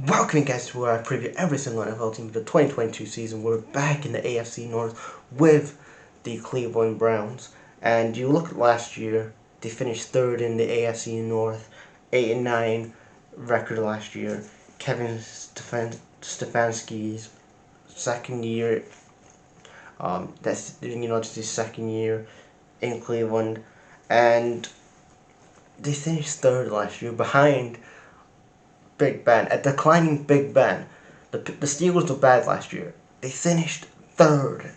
Welcome guys to where I preview every single NFL team for the 2022 season. We're back in the AFC North with the Cleveland Browns. And you look at last year, they finished third in the AFC North, 8-9 record last year. Kevin Stefanski's second year, that's just his second year in Cleveland, and they finished third last year behind Big Ben, a declining Big Ben. The Steelers were bad last year. They finished third.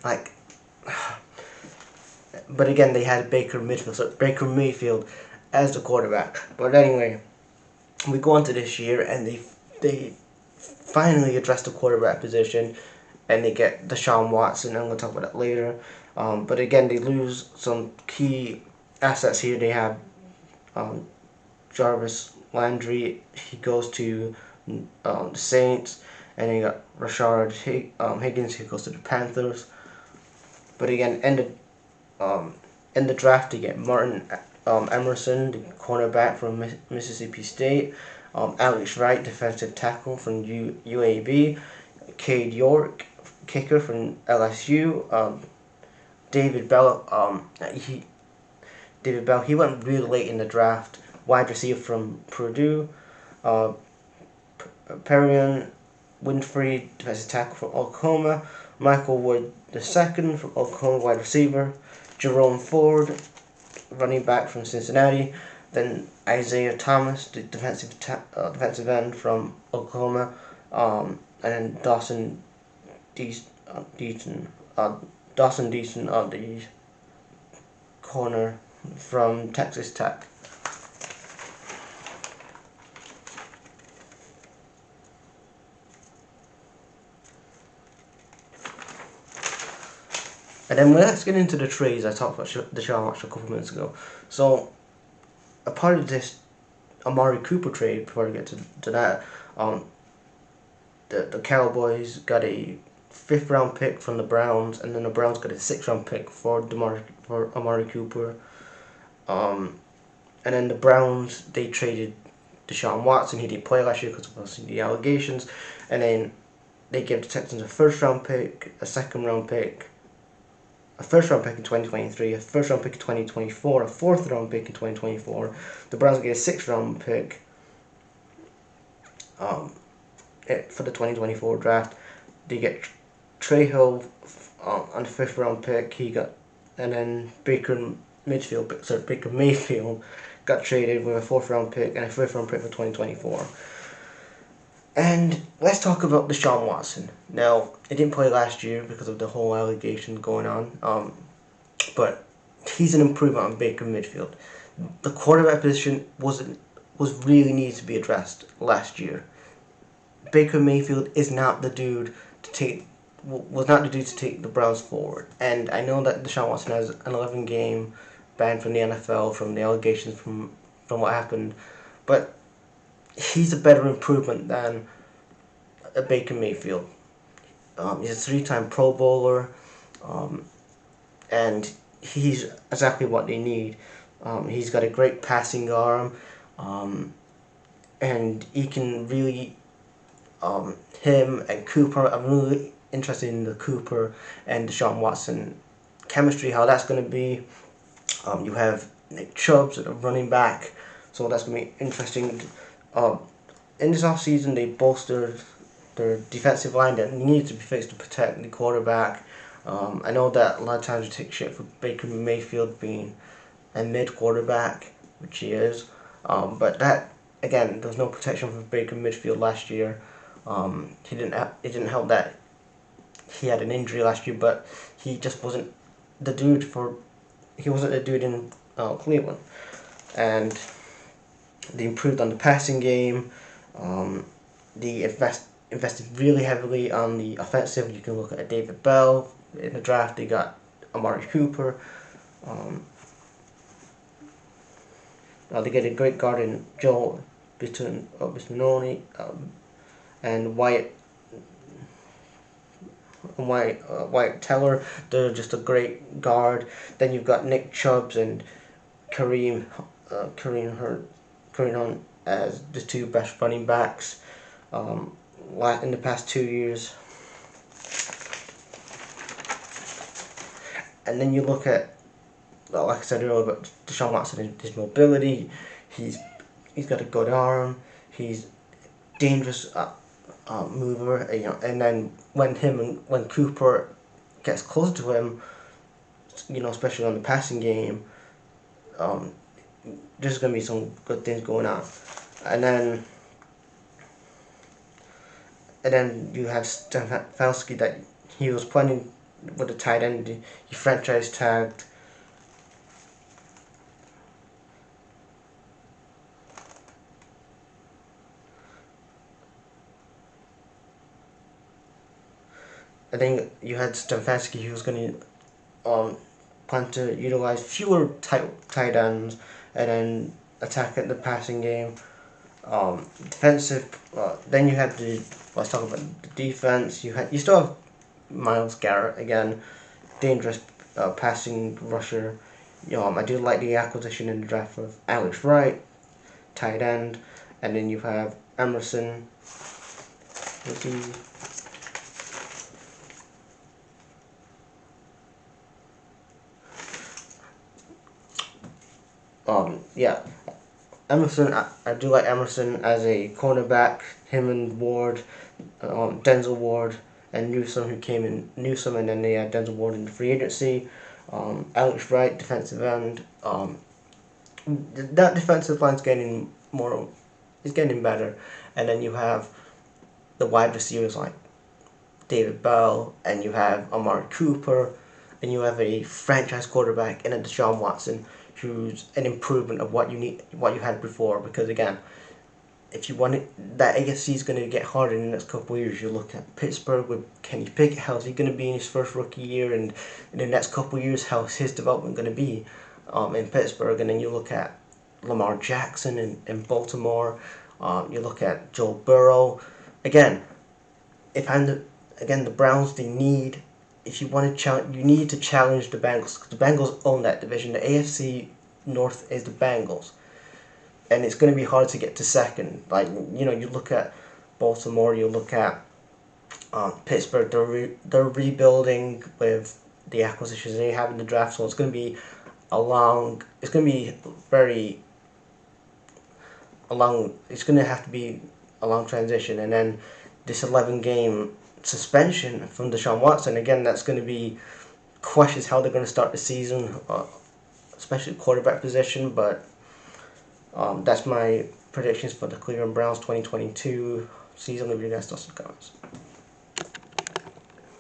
But again, they had Baker Mayfield as the quarterback. But anyway, we go on to this year, and they finally address the quarterback position, and they get Deshaun Watson. I'm going to talk about that later. But again, they lose some key assets here. They have Jarvis Landry. He goes to the Saints, and then you got Rashard Higgins. He goes to the Panthers. But again, in the draft, you get Martin Emerson, the cornerback from Mississippi State, Alex Wright, defensive tackle from UAB, Cade York, kicker from LSU, David Bell. He went really late in the draft. Wide receiver from Purdue, Perion Winfrey, defensive tackle from Oklahoma, Michael Wood II from Oklahoma, wide receiver, Jerome Ford, running back from Cincinnati, then Isaiah Thomas, the defensive end from Oklahoma, and then Dawson Deaton, the corner from Texas Tech. And then let's get into the trades. I talked about Deshaun Watson a couple minutes ago. So, a part of this Amari Cooper trade, before I get to that, the Cowboys got a 5th round pick from the Browns, and then the Browns got a 6th round pick for Amari Cooper. And then the Browns, they traded Deshaun Watson. He didn't play last year because of the allegations. And then they gave the Texans a 1st round pick, a 2nd round pick, a 1st round pick in 2023, a 1st round pick in 2024, a 4th round pick in 2024. The Browns get a 6th round pick for the 2024 draft. They get Trey Hill on the 5th round pick. And then Baker Mayfield got traded with a 4th round pick and a 5th round pick for 2024. And let's talk about Deshaun Watson. Now, he didn't play last year because of the whole allegation going on, but he's an improvement on Baker Mayfield. The quarterback position was really needs to be addressed last year. Baker Mayfield is not the dude was not the dude to take the Browns forward. And I know that Deshaun Watson has an 11-game ban from the NFL from the allegations from what happened, but he's a better improvement than a Baker Mayfield. He's a 3-time Pro Bowler, and he's exactly what they need. He's got a great passing arm, and he can really, him and Cooper, I'm really interested in the Cooper and Deshaun Watson chemistry, how that's going to be. You have Nick Chubb at a running back, so that's going to be interesting. In this offseason, they bolstered their defensive line that needed to be fixed to protect the quarterback. I know that a lot of times you take shit for Baker Mayfield being a mid-quarterback, which he is. But that, again, there was no protection for Baker Mayfield last year. It didn't help that he had an injury last year, but he just wasn't the dude in Cleveland. And they improved on the passing game. They invested really heavily on the offensive. You can look at David Bell in the draft. They got Amari Cooper. They get a great guard in Joe Bistononi and Wyatt Teller. They're just a great guard. Then you've got Nick Chubb and Kareem Hunt as the two best running backs. in the past 2 years. And then you look at, like I said earlier, about Deshaun Watson, his mobility. He's got a good arm. He's dangerous mover. And then when Cooper gets close to him, especially on the passing game, there's gonna be some good things going on. And then you have Stefanski, that he was playing with the tight end. He franchise tagged. I think you had Stefanski, who was going to plan to utilize fewer tight ends and then attack at the passing game. Defensive. Then you had let's talk about the defense. You still have Myles Garrett again, dangerous passing rusher. I do like the acquisition in the draft of Alex Wright, tight end, and then you have Emerson. Yeah, Emerson. I do like Emerson as a cornerback. Him and Ward, Denzel Ward, and Newsome, who came in Newsome, and then they had Denzel Ward in the free agency. Alex Wright, defensive end. That defensive line's getting better, and then you have the wide receivers like David Bell, and you have Amari Cooper, and you have a franchise quarterback in a Deshaun Watson, who's an improvement of what you had before. Because again, if you want it, that AFC is going to get harder in the next couple of years. You look at Pittsburgh with Kenny Pickett. How's he going to be in his first rookie year, and in the next couple of years, how's his development going to be in Pittsburgh? And then you look at Lamar Jackson in Baltimore. You look at Joe Burrow. Again, the Browns, they need, if you want to challenge, you need to challenge the Bengals, because the Bengals own that division. The AFC North is the Bengals, and it's going to be hard to get to second. Like, you look at Baltimore, you look at Pittsburgh. They're rebuilding with the acquisitions they have in the draft, so it's going to be it's going to be it's going to have to be a long transition. And then this 11-game suspension from Deshaun Watson, again, that's going to be questions how they're going to start the season, especially quarterback position. But that's my predictions for the Cleveland Browns 2022 season. Leave your guys' thoughts in the comments.